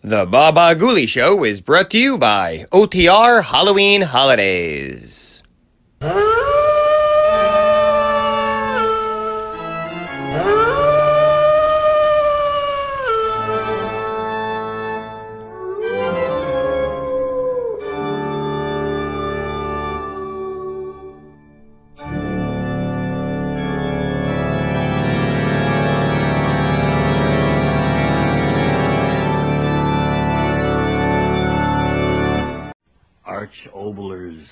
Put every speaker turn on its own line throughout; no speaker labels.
The Baba Ghoulie Show is brought to you by OTR Halloween Holidays.
Oboler's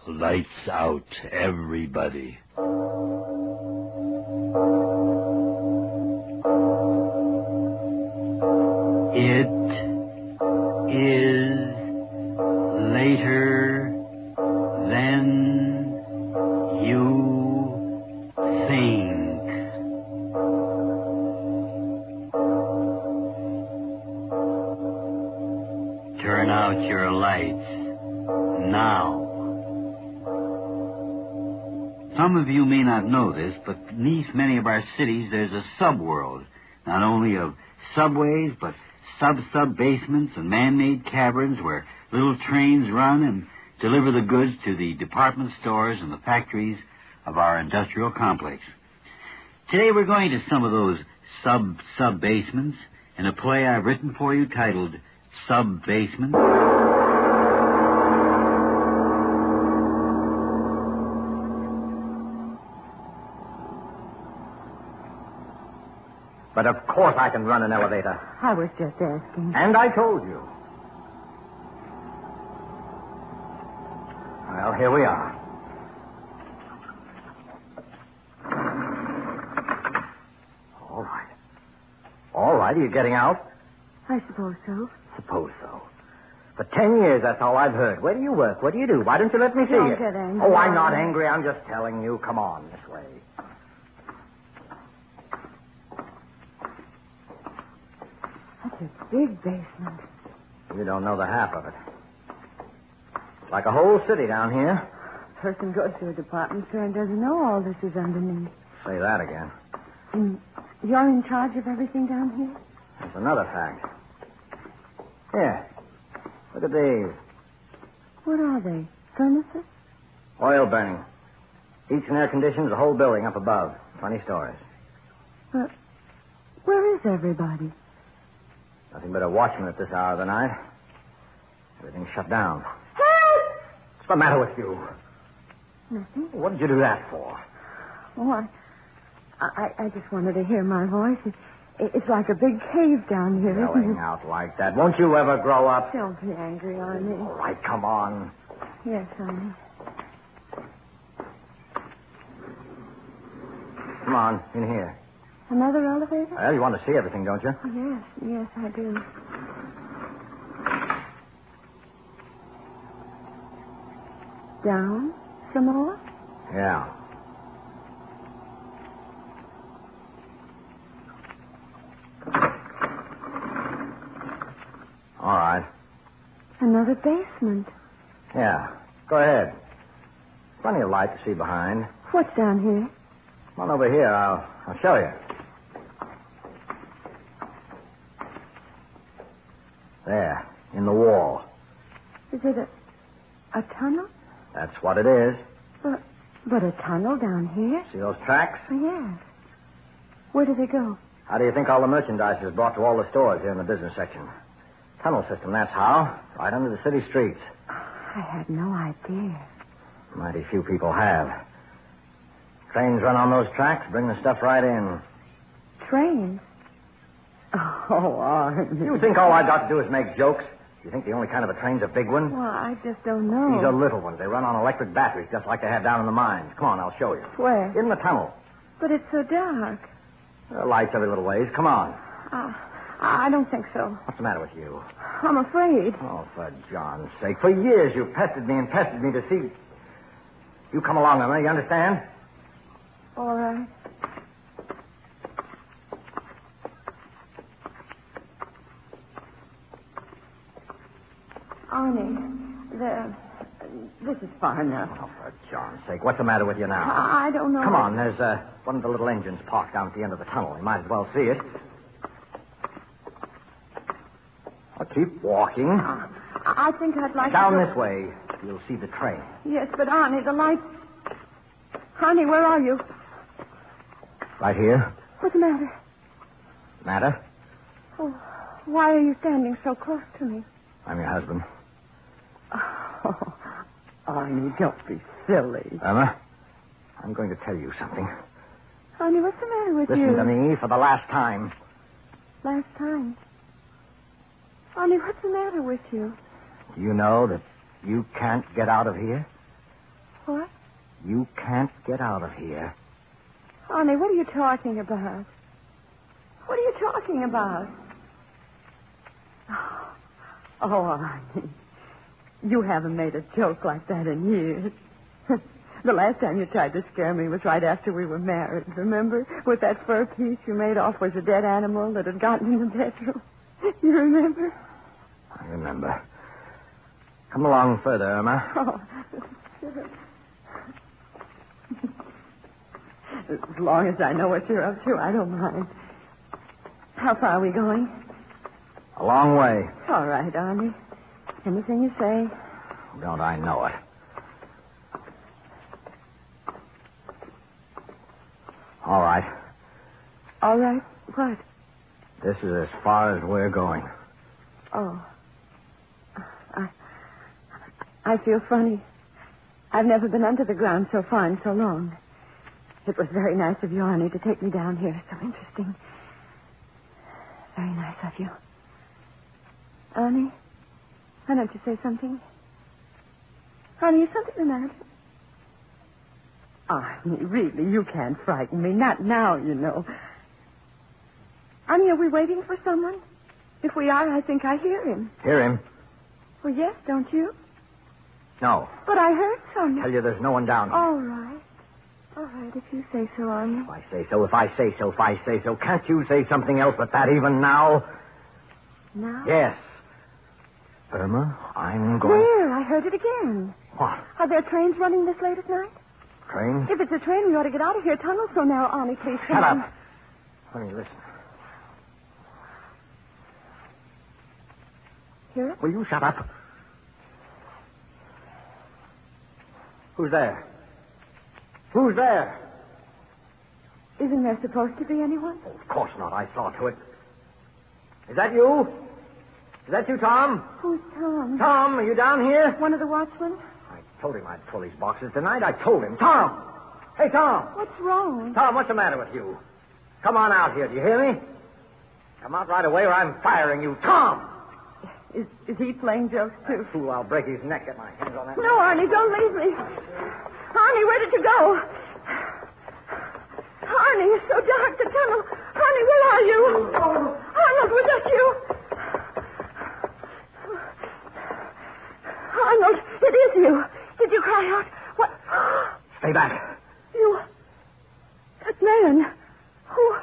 lights out, everybody. It is later than you think. Turn out your lights. Now. Some of you may not know this, but beneath many of our cities there's a subworld, not only of subways, but sub-basements and man-made caverns where little trains run and deliver the goods to the department stores and the factories of our industrial complex. Today we're going to some of those sub-basements in a play I've written for you titled Sub-Basement.
But of course I can run an elevator.
I was just asking.
And I told you. Well, here we are. All right. All right, are you getting out?
I suppose so.
Suppose so. For 10 years, that's all I've heard. Where do you work? What do you do? Why don't you let me see
Don't
you?
get angry.
Oh, I'm not angry. I'm just telling you. Come on, this way.
That's a big basement.
You don't know the half of it. It's like a whole city down here.
A person goes to a department store and doesn't know all this is underneath.
Say that again.
And you're in charge of everything down here?
That's another fact. Here. Look at these.
What are they? Furnaces?
Oil burning. Heats and air conditions the whole building up above. 20 stories.
But where is everybody?
Nothing but a watchman at this hour of the night. Everything's shut down.
Help!
What's the matter with you?
Nothing.
What did you do that for?
Oh, I just wanted to hear my voice. It's like a big cave down here, isn't
Yelling
it?
out like that. Won't you ever grow up?
Don't be angry, Arnie.
All right, come on.
Yes, Arnie.
Come on, in here.
Another elevator?
Well, you want to see everything, don't you?
Oh, yes, I do. Down some more?
Yeah. All right.
Another basement.
Yeah. Go ahead. Plenty of light to see behind.
What's down here?
Come on over here. I'll show you. There, in the wall.
Is it a tunnel?
That's what it is.
But a tunnel down here?
See those tracks?
Oh, yes. Where do they go?
How do you think all the merchandise is brought to all the stores here in the business section? Tunnel system, that's how. Right under the city streets.
I had no idea.
Mighty few people have. Trains run on those tracks, bring the stuff right in.
Trains? Oh, Arnie.
You think all I've got to do is make jokes? You think the only kind of a train's a big one?
Well, I just don't know.
These are little ones. They run on electric batteries, just like they have down in the mines. Come on, I'll show you.
Where?
In the tunnel.
But it's so dark.
There are lights every little ways. Come on.
I don't think so.
What's the matter with you?
I'm afraid.
Oh, for John's sake. For years you've pestered me to see... You come along with me, you understand?
All right. Arnie, this is far enough.
Oh, for John's sake. What's the matter with you now?
I don't know.
Come on, there's one of the little engines parked down at the end of the tunnel. You might as well see it. keep walking.
I think I'd like
Down
to...
this way. You'll see the train.
Yes, but Arnie, the lights... Arnie, where are you?
Right here.
What's the matter?
Matter?
Oh, why are you standing so close to me?
I'm your husband.
Oh, Arnie, don't be silly.
Irma, I'm going to tell you something.
Arnie, what's the matter with you?
Listen to me for the last time.
Last time? Arnie, what's the matter with you?
Do you know that you can't get out of here?
What?
You can't get out of here.
Arnie, what are you talking about? What are you talking about? Oh, Arnie. You haven't made a joke like that in years. The last time you tried to scare me was right after we were married, remember? With that fur piece you made off was a dead animal that had gotten in the bedroom. You remember?
I remember. Come along further, Irma.
Oh, sure. As long as I know what you're up to, I don't mind. How far are we going?
A long way.
All right, Arnie. Anything you say.
Don't I know it? All right.
All right. What?
This is as far as we're going.
Oh. I feel funny. I've never been under the ground so far in so long. It was very nice of you, Arnie, to take me down here. So interesting. Very nice of you. Arnie, why don't you say something? Arnie, is something the matter? Arnie, really, you can't frighten me. Not now, you know. Arnie, are we waiting for someone? If we are, I think I hear him.
Hear him?
Well, yes, don't you?
No.
But I heard someone.
Tell you there's no one down here.
All right. All right, if you say so, Arnie.
If I say so, if I say so, if I say so. Can't you say something else but that even now?
Now?
Yes. Irma, I'm going...
Where? I heard it again.
What?
Are there trains running this late at night?
Train?
If it's a train, we ought to get out of here. Tunnel so now, Arnie, please.
Shut up. Honey, listen.
Hear it?
Will you shut up? Who's there? Who's there?
Isn't there supposed to be anyone?
Oh, of course not. I saw to it. Is that you? Is that you, Tom?
Who's Tom?
Tom, are you down here?
One of the watchmen?
I told him I'd pull these boxes tonight. I told him. Tom! Hey, Tom!
What's wrong?
Tom, what's the matter with you? Come on out here. Do you hear me? Come out right away or I'm firing you. Tom!
Is he playing jokes, too?
Fool, I'll break his neck. Get my hands on that.
No, Arnie, don't leave me. Arnie, where did you go? Arnie, it's so dark, the tunnel. Arnie, where are you? Arnold, was that you? Arnold, it is you. Did you cry out? What?
Stay back.
You... That man. Who?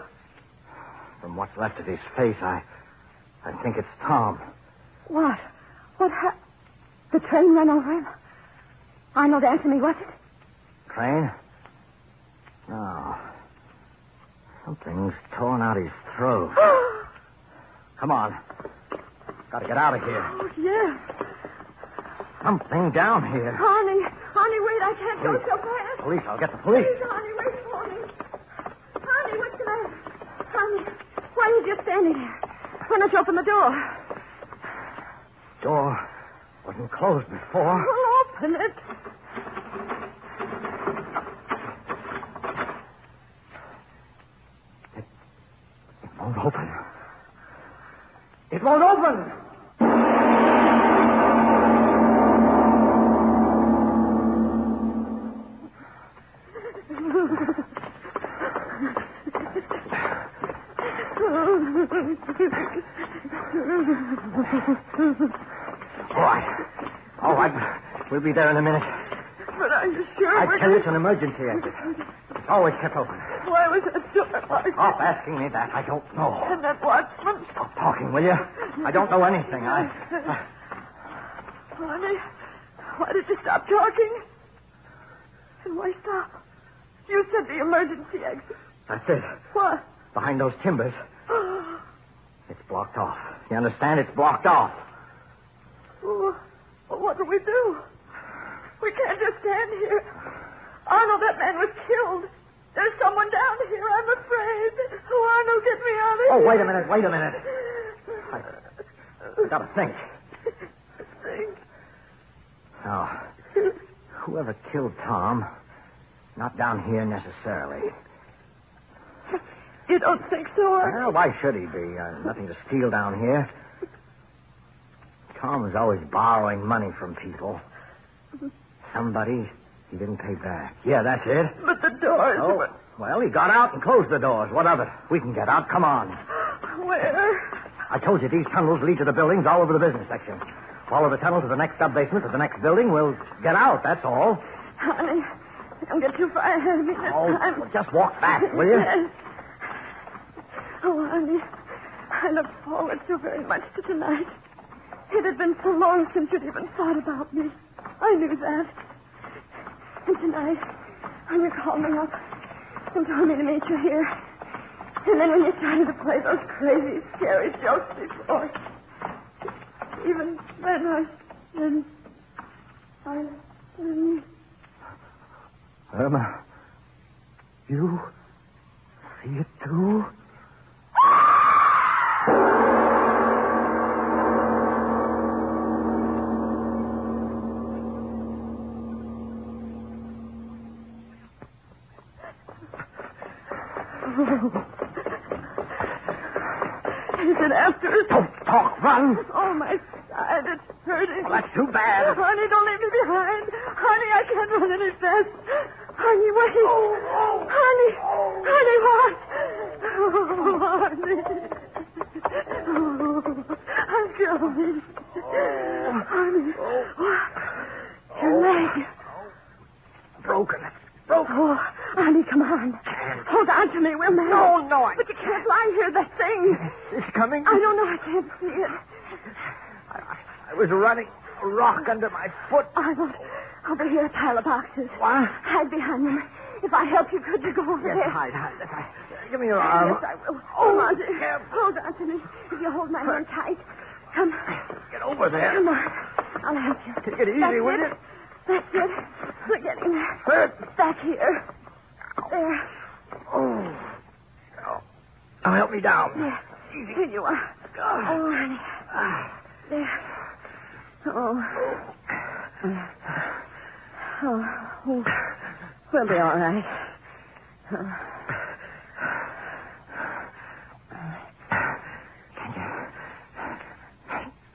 From what's left of his face, I think it's Tom.
What? What happened? The train ran over him? Arnold, answer me, was it?
Train? No. Something's torn out his throat. Come on. Got to get out of here.
Oh, yes.
Something down here.
Arnie, wait, I can't go so fast.
Police, I'll get the police.
Please, Arnie, wait for me. Arnie, what's the matter? Arnie, why are you just standing there? Why don't you open the door?
Door wasn't closed before.
Well, open it.
It won't open. It won't open! All right. We'll be there in a minute.
But are you sure?
I tell you, it's an emergency exit. It's always kept open.
Why was that door locked?
Stop asking me that. I don't know.
And that watchman?
Stop talking, will you? I don't know anything.
Arnie, why did you stop talking? And why stop? You said the emergency exit.
That's it.
What?
Behind those timbers. It's blocked off. You understand? It's blocked off.
Oh, well, what do we do? We can't just stand here. Arnold, that man was killed. There's someone down here. I'm afraid. Oh, Arnold, get me out of here.
Oh, wait a minute. I gotta think.
Think?
Oh, whoever killed Tom, not down here necessarily.
You don't think so, Arnold?
Well, why should he be? Nothing to steal down here. Tom was always borrowing money from people. Somebody he didn't pay back. Yeah, that's it.
But the doors...
Oh, well, he got out and closed the doors. What of it? We can get out. Come on.
Where?
I told you these tunnels lead to the buildings all over the business section. Follow the tunnel to the next sub-basement, to the next building. We'll get out, that's all.
Honey, don't get too far ahead of me this time.
Well, just walk back, will you?
Yes. Oh, honey, I look forward so very much to tonight. It had been so long since you'd even thought about me. I knew that. And tonight, when you called me up and told me to meet you here, and then when you started to play those crazy, scary jokes before, even then I didn't.
Irma, you see it too?
Is it after us?
Don't talk, run.
Oh, my side, it's hurting.
Well, that's too bad.
Honey, don't leave me behind. Honey, I can't run any fast. Honey, wait. Honey. Honey, what? Oh, honey. Oh, I'm going. Honey. Your leg.
Broken.
Oh, honey, come on. Hold on to me. We'll manage.
No.
But you can't lie here. That thing.
It's coming.
I don't know. I can't see it.
I was running. A rock under my foot.
Arnold, over here, a pile of boxes.
What?
Hide behind them. If I help you, could you go over
Yes,
there?
hide. Give me your arm.
Yes, I will. Hold on to
careful.
Hold on to me. If you hold my hand tight. Come.
Get over there.
Come on. I'll help you.
Take it easy,
That's
will
it.
you?
That's it. We're getting there.
Hurt.
Back here. There.
Oh. Now help me down.
There. Here you are. Oh, honey. There. Oh. Oh. We'll be all right.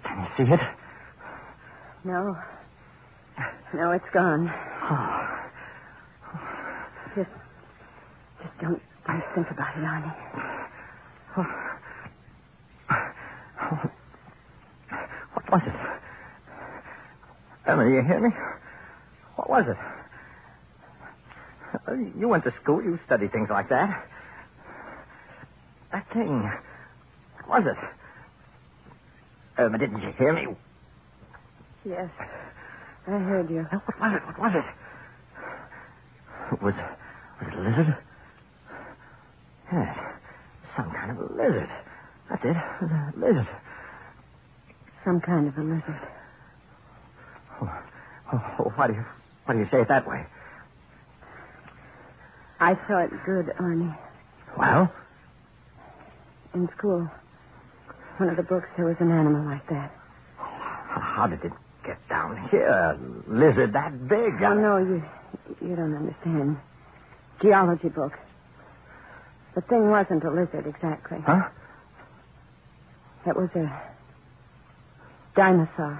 Can you see it?
No. No, it's gone.
Oh.
Just don't think about it, honey.
What was it? Emma, do you hear me? What was it? You went to school. You studied things like that. That thing. What was it? Irma, didn't you hear me?
Yes. I heard you.
What was it? Was it a lizard? Yes. Some kind of a lizard. That's it. It was a lizard.
Some kind of a lizard.
Why do you say it that way?
I saw it good, Arnie.
Well?
In school. One of the books, there was an animal like that.
How did it get down here? A lizard that big?
Oh, no, you don't understand. Geology book. The thing wasn't a lizard exactly.
Huh?
It was a dinosaur.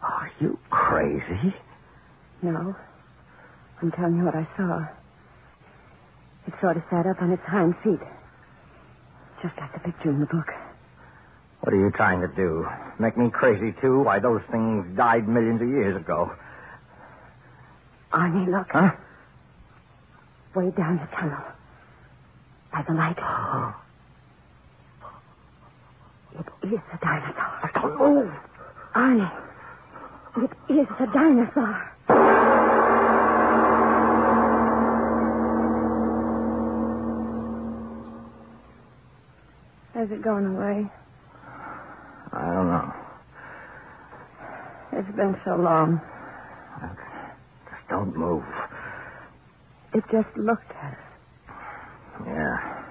Are you crazy?
No. I'm telling you what I saw. It sort of sat up on its hind feet. Just like the picture in the book.
What are you trying to do? Make me crazy, too? Why, those things died millions of years ago.
Arnie, look.
Huh?
Way down the tunnel. By the light. It is a dinosaur.
Don't move.
Arnie, it is a dinosaur. Has it gone away?
I don't know.
It's been so long.
Just don't move.
It just looked at us.
Yeah.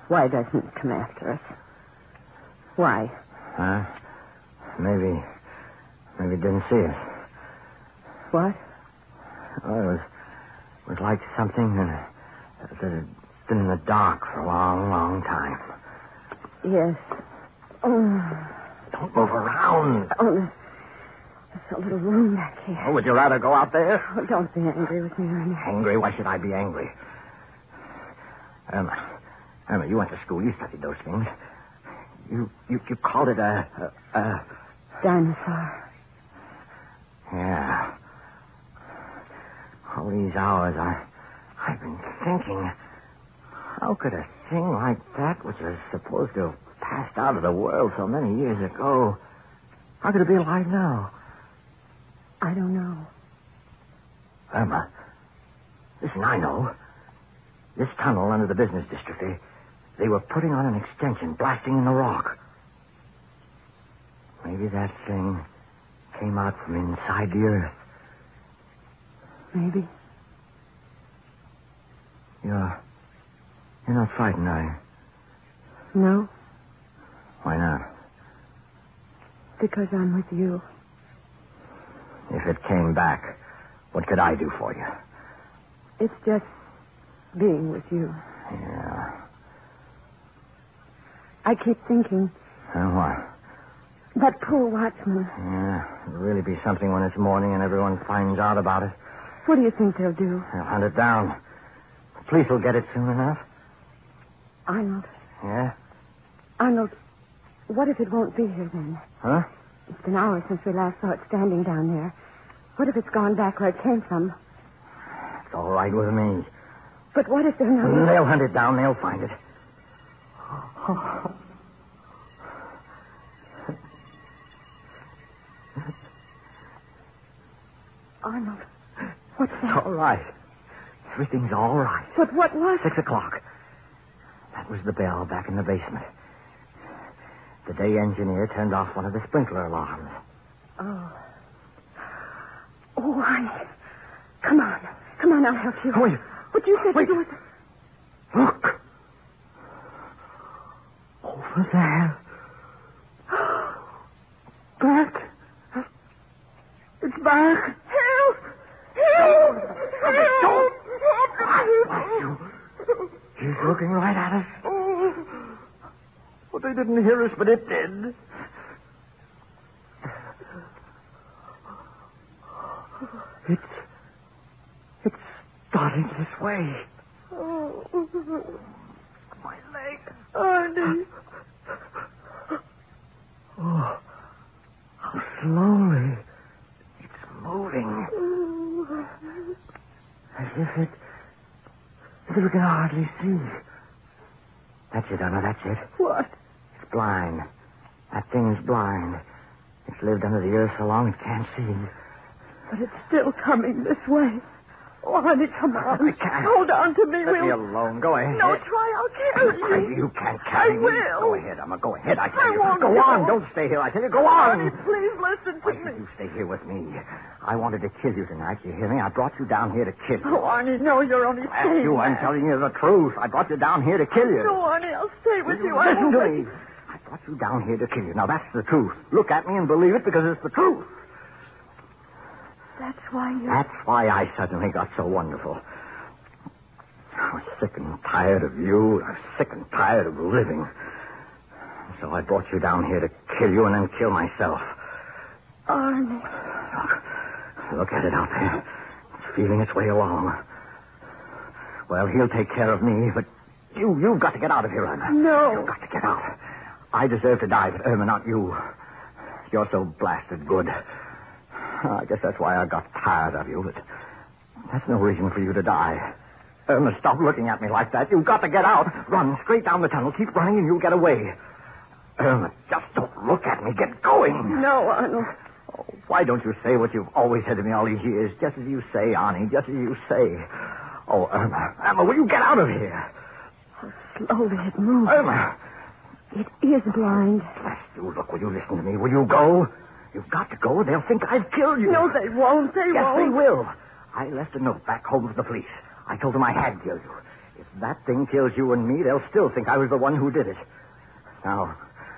Why doesn't it come after us? Why?
Huh? Maybe it didn't see us.
What?
Oh, it was like something that had been in the dark for a long, long time.
Yes. Oh.
Don't move around.
Oh, there's a little room back here.
Oh, would you rather go out there?
Oh, don't be angry with me, Ernie.
Angry? Why should I be angry? Irma, you went to school. You studied those things. You called it a
Dinosaur.
Yeah. All these hours I've been thinking, how could a thing like that, which was supposed to have passed out of the world so many years ago, how could it be alive now?
I don't know.
Irma, listen, I know. This tunnel under the business district, they were putting on an extension, blasting in the rock. Maybe that thing came out from inside the earth.
Maybe.
You're not frightened, are you?
No,
Why not?
because I'm with you.
If it came back, what could I do for you?
It's just being with you.
Yeah.
I keep thinking,
What?
that poor watchman,
Yeah, it'll really be something when it's morning and everyone finds out about it.
what do you think they'll do?
They'll hunt it down. The police will get it soon enough.
Arnold,
Yeah?
Arnold, what if it won't be here then?
Huh?
It's been hours since we last saw it standing down there. What if it's gone back where it came from?
It's all right with me.
But what if they're not...
They'll hunt it down. They'll find it.
Arnold, what's
It's
that?
all right. Everything's all right.
But what was...
6 o'clock. That was the bell back in the basement. The day engineer turned off one of the sprinkler alarms.
Oh. Oh, honey. Come on. Come on, I'll help you.
Wait.
But you said
Wait.
it was...
Look. Over there. Back. It's back.
Help! Help!
Don't. He's looking right at us. Well, they didn't hear us, but it did. It's starting this way. My leg.
Arnie.
Oh, how slowly it's moving. As if we can hardly see. That's it, Anna, that's it.
What?
It's blind. That thing's blind. It's lived under the earth so long it can't see.
But it's still coming this way. Oh, honey, come on.
I can't.
Hold on to me.
Let me alone. Go ahead.
No, try. I'll carry you.
Crazy, you can't carry
I
me.
will.
Go ahead, Emma. Go ahead. I tell you.
won't
Go
go.
on. Don't stay here. I tell you, go on.
Honey, please listen to
Why
me.
should you stay here with me? I wanted to kill you tonight. You hear me? I brought you down here to kill you.
Oh, Arnie, no, you're only
Ask
saying
you, I'm
that.
telling you the truth. I brought you down here to kill you.
No, Arnie, I'll stay with you. I
Listen
won't
to
let
me.
you-
I brought you down here to kill you. Now, that's the truth. Look at me and believe it because it's the truth.
That's why you...
That's why I suddenly got so wonderful. I was sick and tired of you. I was sick and tired of living. So I brought you down here to kill you and then kill myself.
Arnie.
Look at it out there. It's feeling its way along. Well, he'll take care of me, but you've got to get out of here, Irma.
No.
You've got to get out. I deserve to die, but Irma, not you. You're so blasted good. I guess that's why I got tired of you, but that's no reason for you to die. Irma, stop looking at me like that. You've got to get out. Run straight down the tunnel. Keep running and you'll get away. Irma, just don't look at me. Get going.
No, Arnold.
Oh, why don't you say what you've always said to me all these years? Just as you say, Arnie. Just as you say. Oh, Irma, will you get out of here?
How Slowly it moves.
Irma!
It is blind.
Bless you. Look, will you listen to me? Will you go? You've got to go, or they'll think I've killed you.
No, they won't. They
Yes,
won't.
they will. I left a note back home with the police. I told them I had killed you. If that thing kills you and me, they'll still think I was the one who did it. Now,